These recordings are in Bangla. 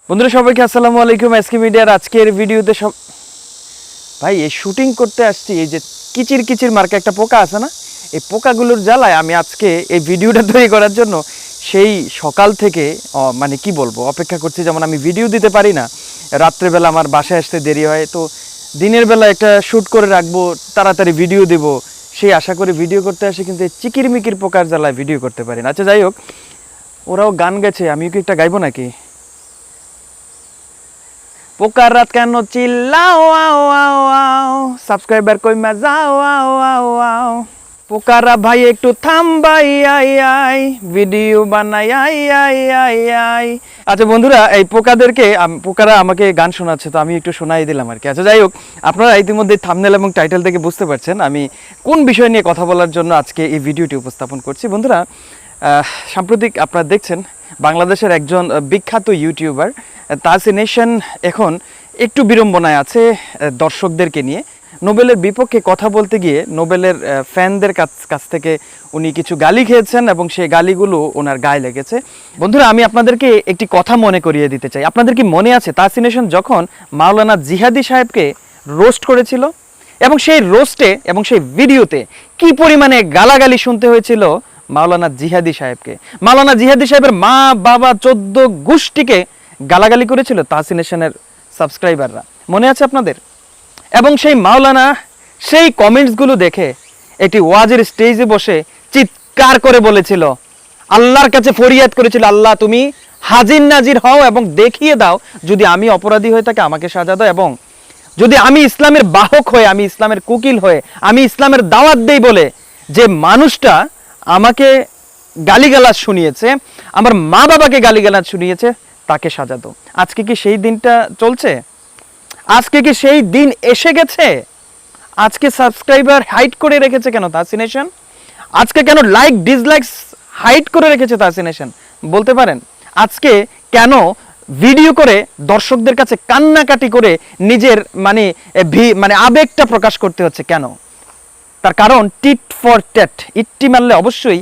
বন্ধুরা সবাইকে আসসালামু আলাইকুম। এসকে মিডিয়ার আজকের ভিডিওতে সব ভাই এই শুটিং করতে আসছি। এই যে কিচির কিচির মার্কা একটা পোকা আছে না, এই পোকাগুলোর জ্বালায় আমি আজকে এই ভিডিওটা তৈরি করার জন্য সেই সকাল থেকে মানে কি বলবো অপেক্ষা করছি। যেমন আমি ভিডিও দিতে পারি না, রাত্রেবেলা আমার বাসায় আসতে দেরি হয়, তো দিনের বেলা একটা শ্যুট করে রাখবো, তাড়াতাড়ি ভিডিও দেবো সেই আশা করে ভিডিও করতে আসে, কিন্তু এই চিকির মিকির পোকার জ্বালায় ভিডিও করতে পারি না। আচ্ছা যাই হোক, ওরাও গান গেছে, আমিও কি একটা গাইবো নাকি? পোকার রাত কেন চিল্লাও আও আও আও, সাবস্ক্রাইবার কইমা যাও আও আও আও, পোকারা ভাই একটু থামবাই আই আই, ভিডিও বানাই আই আই আই আই। আচ্ছা বন্ধুরা, এই পোকাদেরকে পোকারা আমাকে গান শোনাচ্ছে, তো আমি একটু শোনাই দিলাম আর কি। আচ্ছা যাই হোক, আপনারা ইতিমধ্যে থাম্বনেল এবং টাইটেল থেকে বুঝতে পারছেন আমি কোন বিষয় নিয়ে কথা বলার জন্য আজকে এই ভিডিওটি উপস্থাপন করছি। বন্ধুরা, সাম্প্রতিক আপনারা দেখছেন বাংলাদেশের একজন বিখ্যাত ইউটিউবার তাহসিন নেশন এখন একটু বিড়ম্বনায় আছে দর্শকদেরকে নিয়ে। নোবেলের বিপক্ষে কথা বলতে গিয়ে নোবেলের ফ্যানদের কাছ থেকে উনি কিছু গালি খেয়েছেন এবং সেই গালিগুলো ওনার গায়ে লেগেছে। বন্ধুরা, আমি আপনাদেরকে একটি কথা মনে করিয়ে দিতে চাই। আপনাদের কি মনে আছে তাহসিন নেশন যখন মাওলানা জিহাদি সাহেবকে রোস্ট করেছিল, এবং সেই রোস্টে এবং সেই ভিডিওতে কি পরিমাণে গালাগালি শুনতে হয়েছিল মাওলানা জিহাদি সাহেবকে? মাওলানা জিহাদি সাহেবের মা বাবা 14 গোষ্ঠীকে গালাগালি করেছিল তাহসিন নেশনের সাবস্ক্রাইবাররা, মনে আছে আপনাদের? এবং সেই মাওলানা সেই কমেন্টসগুলো দেখে একটি ওয়াজের স্টেজে বসে চিৎকার করে বলেছিল, আল্লাহর কাছে ফরিয়াদ করেছিল, আল্লাহ তুমি হাজির নাজির হও এবং দেখিয়ে দাও, যদি আমি অপরাধী হয়ে থাকি আমাকে সাজা দাও, এবং যদি আমি ইসলামের বাহক হয়ে, আমি ইসলামের কুকিল হয়ে, আমি ইসলামের দাওয়াত দেই বলে যে মানুষটা আমাকে গালিগালাজ শুনিয়েছে, আমার মা বাবাকে গালিগালাজ শুনিয়েছে, তাকে সাজা দাও। আজকে কি সেই দিনটা চলছে? আজকে কি সেই দিন এসে গেছে? আজকে সাবস্ক্রাইবার হাইড করে রেখেছে কেন তাহসিন নেশন? আজকে কেন লাইক ডিসলাইকস হাইড করে রেখেছে তাহসিন নেশন বলতে পারেন? আজকে কেন ভিডিও করে দর্শকদের কাছে কান্নাকাটি করে নিজের মানে আবেগটা প্রকাশ করতে হচ্ছে কেন? তার কারণ টিট ফর ট্যাট, ইট্টি মারলে অবশ্যই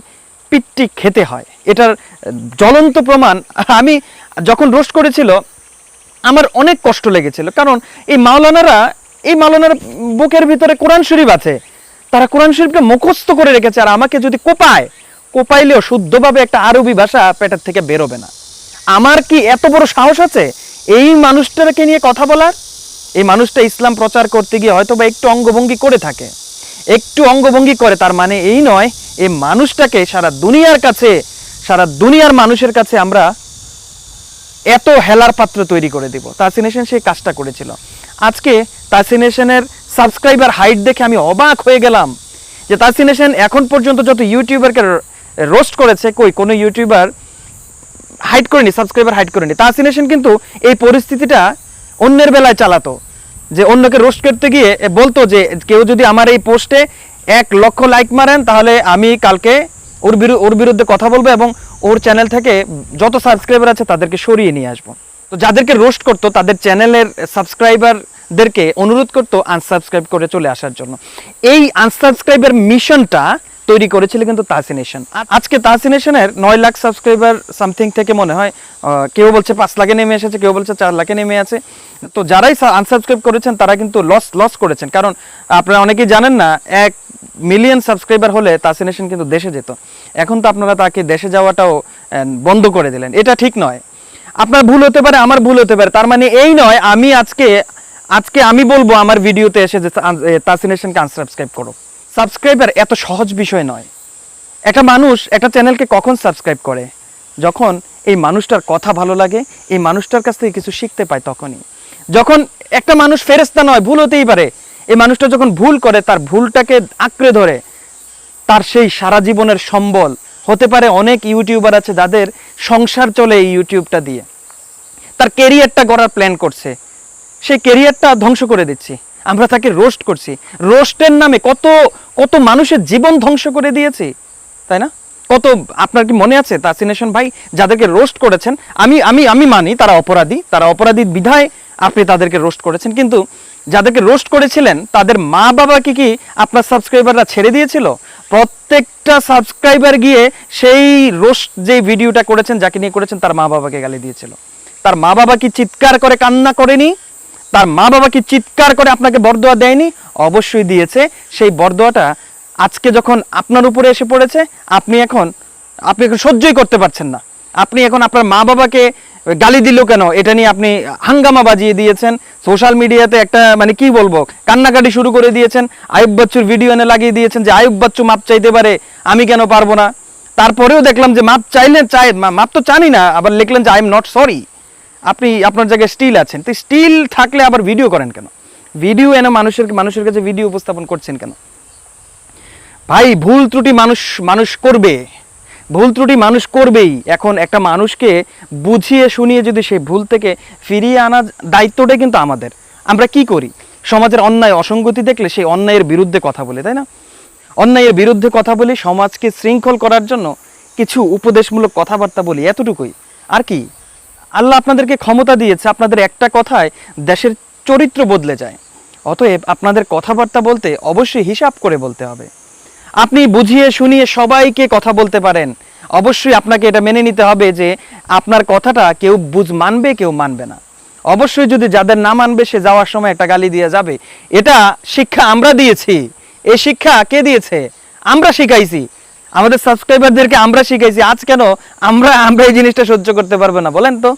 পিট্টি খেতে হয়, এটার জ্বলন্ত প্রমাণ। আমি যখন রোস্ট করেছিল আমার অনেক কষ্ট লেগেছিল, কারণ এই মাওলানারা বুকের ভিতরে কোরআন শরীফ আছে, তারা কোরআন শরীফকে মুখস্থ করে রেখেছে, আর আমাকে যদি কোপাইলেও শুদ্ধভাবে একটা আরবি ভাষা পেটের থেকে বেরোবে না। আমার কি এত বড় সাহস আছে এই মানুষটাকে নিয়ে কথা বলার? এই মানুষটা ইসলাম প্রচার করতে গিয়ে হয়তো বা একটু অঙ্গভঙ্গি করে থাকে, একটু অঙ্গভঙ্গি করে, তার মানে এই নয় এই মানুষটাকে সারা দুনিয়ার মানুষের কাছে আমরা এত হেলার পাত্র তৈরি করে দিব। তাহসিন নেশন সেই কাজটা করেছিল। আজকে তাহসিন নেশনের সাবস্ক্রাইবার হাইট দেখে আমি অবাক হয়ে গেলাম যে তাহসিন নেশন এখন পর্যন্ত যত ইউটিউবারকে রোস্ট করেছে, কোনো ইউটিউবার হাইট করেনি, সাবস্ক্রাইবার হাইট করেনি। তাহসিন নেশন কিন্তু এই পরিস্থিতিটা অন্যের বেলায় চালাতো, যে অন্যকে রোস্ট করতে গিয়ে বলতো যে কেউ যদি আমার এই পোস্টে 1 লক্ষ লাইক মারেন তাহলে আমি কালকে ওর বিরুদ্ধে কথা বলবো এবং ওর চ্যানেল থেকে যত সাবস্ক্রাইবার আছে তাদেরকে সরিয়ে নিয়ে আসবো। তো যাদেরকে রোস্ট করতো তাদের চ্যানেলের সাবস্ক্রাইবারদেরকে অনুরোধ করতো আনসাবস্ক্রাইব করে চলে আসার জন্য। এই আনসাবস্ক্রাইবার মিশনটা তৈরি করেছিল কিন্তু তাহসিন নেশন। আজকে তাহসিন নেশনের 9 লাখ সাবস্ক্রাইবার সামথিং থেকে মনে হয় কেউ বলছে 5 লাখে নেমে এসেছে, কেউ বলছে 4 লাখে নেমে আছে। তো যারাই আনসাবস্ক্রাইব করেছেন তারা কিন্তু লস করেছেন, কারণ আপনারা অনেকেই জানেন না 1 মিলিয়ন সাবস্ক্রাইবার হলে তাহসিন নেশন কিন্তু দেশে যেত। এখন তো আপনারা তাকে দেশে যাওয়াটাও বন্ধ করে দিলেন, এটা ঠিক নয়। আপনার ভুল হতে পারে, আমার ভুল হতে পারে, তার মানে এই নয় আমি আজকে আমি বলবো আমার ভিডিওতে এসে যে তাহসিন নেশনকে আনসাবস্ক্রাইব করো। সাবস্ক্রাইবার এত সহজ বিষয় নয়। একটা মানুষ একটা চ্যানেলকে কখন সাবস্ক্রাইব করে? যখন এই মানুষটার কথা ভালো লাগে, এই মানুষটার কাছ থেকে কিছু শিখতে পায় তখনই। যখন একটা মানুষ ফেরেশতা নয়, ভুল হতেই পারে, এই মানুষটা যখন ভুল করে তার ভুলটাকে আঁকড়ে ধরে তার সেই সারা জীবনের সম্বল হতে পারে। অনেক ইউটিউবার আছে যাদের সংসার চলে এই ইউটিউবটা দিয়ে, তার কেরিয়ারটা গড়ার প্ল্যান করছে, সেই কেরিয়ারটা ধ্বংস করে দিচ্ছি, আমরা তাকে রোস্ট করছি, রোস্টের নামে কত মানুষের জীবন ধ্বংস করে দিয়েছি, তাই না? আপনার কি মনে আছে তাহসিন নেশন ভাই যাদেরকে রোস্ট করেছেন, আমি মানি তারা অপরাধী বিধায় আপনি তাদেরকে রোস্ট করেছেন, কিন্তু যাদেরকে রোস্ট করেছিলেন তাদের মা বাবাকে কি আপনার সাবস্ক্রাইবাররা ছেড়ে দিয়েছিল? প্রত্যেকটা সাবস্ক্রাইবার গিয়ে সেই রোস্ট যে ভিডিওটা করেছেন, যাকে নিয়ে করেছেন, তার মা বাবাকে গালি দিয়েছিল। তার মা বাবা কি চিৎকার করে কান্না করেনি? তার মা বাবা কি চিৎকার করে আপনাকে বরদোয়া দেয়নি? অবশ্যই দিয়েছে। সেই বরদোয়াটা আজকে যখন আপনার উপরে এসে পড়েছে, আপনি এখন সহ্যই করতে পারছেন না। আপনি এখন আপনার মা বাবাকে গালি দিল কেন এটা নিয়ে আপনি হাঙ্গামা বাজিয়ে দিয়েছেন। সোশ্যাল মিডিয়াতে একটা মানে কি বলবো, কান্নাকাটি শুরু করে দিয়েছেন। আয়ুব বাচ্চুর ভিডিও এনে লাগিয়ে দিয়েছেন যে আয়ুব বাচ্চু মাপ চাইতে পারে, আমি কেন পারবো না। তারপরেও দেখলাম যে মাপ চাইলেন, মাপ তো জানি না, আবার লিখলেন যে আই এম নট সরি। আপনি আপনার জায়গায় স্টিল আছেন, তো স্টিল থাকলে আবার ভিডিও করেন কেন? ভিডিও এনে মানুষের কাছে ভিডিও উপস্থাপন করছেন কেন? ভাই, ভুল ত্রুটি মানুষ করবে, ভুল ত্রুটি মানুষ করবেই। এখন একটা মানুষকে বুঝিয়ে শুনিয়ে যদি সেই ভুল থেকে ফিরিয়ে আনার দায়িত্বটাই কিন্তু আমাদের। আমরা কি করি? সমাজের অন্যায় অসঙ্গতি দেখলে সেই অন্যায়ের বিরুদ্ধে কথা বলি, তাই না? অন্যায়ের বিরুদ্ধে কথা বলি, সমাজকে শৃঙ্খল করার জন্য কিছু উপদেশমূলক কথাবার্তা বলি, এতটুকুই। আর কি? আল্লাহ আপনাদেরকে ক্ষমতা দিয়েছে, আপনাদের একটা কথায় দেশের চরিত্র বদলে যায়। অতএব আপনাদের কথাবার্তা বলতে অবশ্যই হিসাব করে বলতে হবে। আপনি বুঝিয়ে শুনিয়ে সবাইকে কথা বলতে পারেন, অবশ্যই আপনাকে এটা মেনে নিতে হবে যে আপনার কথাটা কেউ মানবে, কেউ মানবে না। অবশ্যই যদি যাদের না মানবে সে যাওয়ার সময় একটা গালি দিয়ে যাবে। এটা শিক্ষা আমরা দিয়েছি। এই শিক্ষা কে দিয়েছে? আমরা শিখাইছি, আমাদের সাবস্ক্রাইবারদেরকে আমরা শিখাইছি। আজ কেন আমরা এই জিনিসটা সহ্য করতে পারবো না বলেন তো?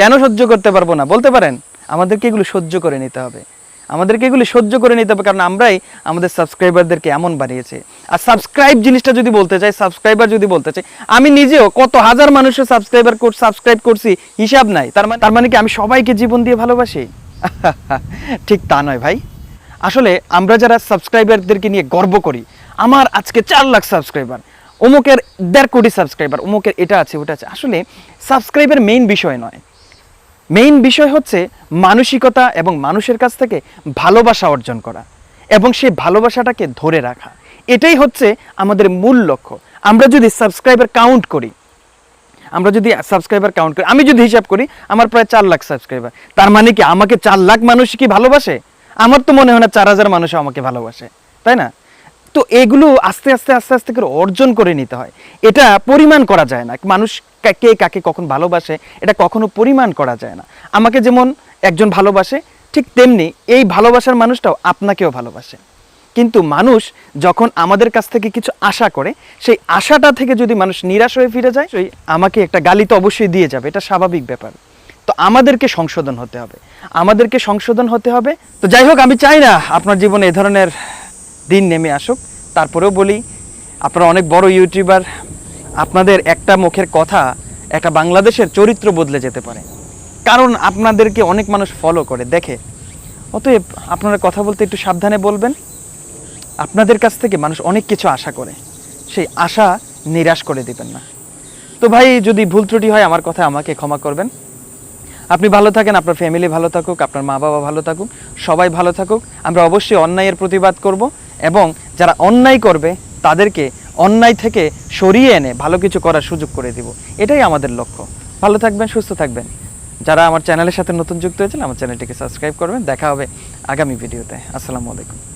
কেন সহ্য করতে পারবো না বলতে পারেন? আমাদেরকে এগুলো সহ্য করে নিতে হবে, আমাদেরকে এগুলি সহ্য করে নিতে হবে, কারণ আমরাই আমাদের সাবস্ক্রাইবারদেরকে এমন বানিয়েছে। আর সাবস্ক্রাইবার যদি বলতে চাই, আমি নিজেও কত হাজার মানুষের সাবস্ক্রাইব করছি, হিসাব নাই। তার মানে কি আমি সবাইকে জীবন দিয়ে ভালোবাসি? ঠিক তা নয় ভাই। আসলে আমরা যারা সাবস্ক্রাইবারদেরকে নিয়ে গর্ব করি, আমার আজকে 4 লাখ সাবস্ক্রাইবার, অমুকের 1.5 কোটি সাবস্ক্রাইবার, অমুকের এটা আছে ওটা আছে, আসলে সাবস্ক্রাইবার মেইন বিষয় নয়। মেইন বিষয় হচ্ছে মানসিকতা এবং মানুষের কাছ থেকে ভালোবাসা অর্জন করা এবং সেই ভালোবাসাটাকে ধরে রাখা। এটাই হচ্ছে আমাদের মূল লক্ষ্য। আমরা যদি সাবস্ক্রাইবার কাউন্ট করি, আমি যদি হিসাব করি আমার প্রায় 4 লাখ সাবস্ক্রাইবার, তার মানে কি আমাকে 4 লাখ মানুষ কি ভালোবাসে? আমার তো মনে হয় না 4000 মানুষ আমাকে ভালোবাসে, তাই না? তো এগুলো আস্তে আস্তে করে অর্জন করে নিতে হয়। এটা পরিমাণ করা যায় না। মানুষ কে কাকে কখন ভালোবাসে এটা কখনো পরিমাণ করা যায় না। আমাকে যেমন একজন ভালোবাসে, ঠিক তেমনি এই ভালোবাসার মানুষটাও আপনাকেও ভালোবাসে। কিন্তু মানুষ যখন আমাদের কাছ থেকে কিছু আশা করে, সেই আশাটা থেকে যদি মানুষ নিরাশ হয়ে ফিরে যায়, আমাকে একটা গালি তো অবশ্যই দিয়ে যাবে, এটা স্বাভাবিক ব্যাপার। তো আমাদেরকে সংশোধন হতে হবে। তো যাই হোক, আমি চাই না আপনার জীবনে এ ধরনের দিন নেমে আসুক। তারপরেও বলি, আপনারা অনেক বড় ইউটিউবার, আপনাদের একটা মুখের কথা একটা বাংলাদেশের চরিত্র বদলে যেতে পারে, কারণ আপনাদেরকে অনেক মানুষ ফলো করে দেখে। অতএব আপনারা কথা বলতে একটু সাবধানে বলবেন। আপনাদের কাছ থেকে মানুষ অনেক কিছু আশা করে, সেই আশা নিরাশ করে দিবেন না। তো ভাই, যদি ভুল ত্রুটি হয় আমার কথা আমাকে ক্ষমা করবেন। আপনি ভালো থাকেন, আপনার ফ্যামিলি ভালো থাকুক, আপনার মা বাবা ভালো থাকুক, সবাই ভালো থাকুক। আমরা অবশ্যই অন্যায়ের প্রতিবাদ করব এবং যারা অন্যায় করবে তাদেরকে অন্যায় থেকে সরিয়ে এনে ভালো কিছু করার সুযোগ করে দিব। এটাই আমাদের লক্ষ্য। ভালো থাকবেন, সুস্থ থাকবেন। যারা আমার চ্যানেলের সাথে নতুন যুক্ত হয়েছেন, আমার চ্যানেলটিকে সাবস্ক্রাইব করবেন। দেখা হবে আগামী ভিডিওতে। আসসালামু আলাইকুম।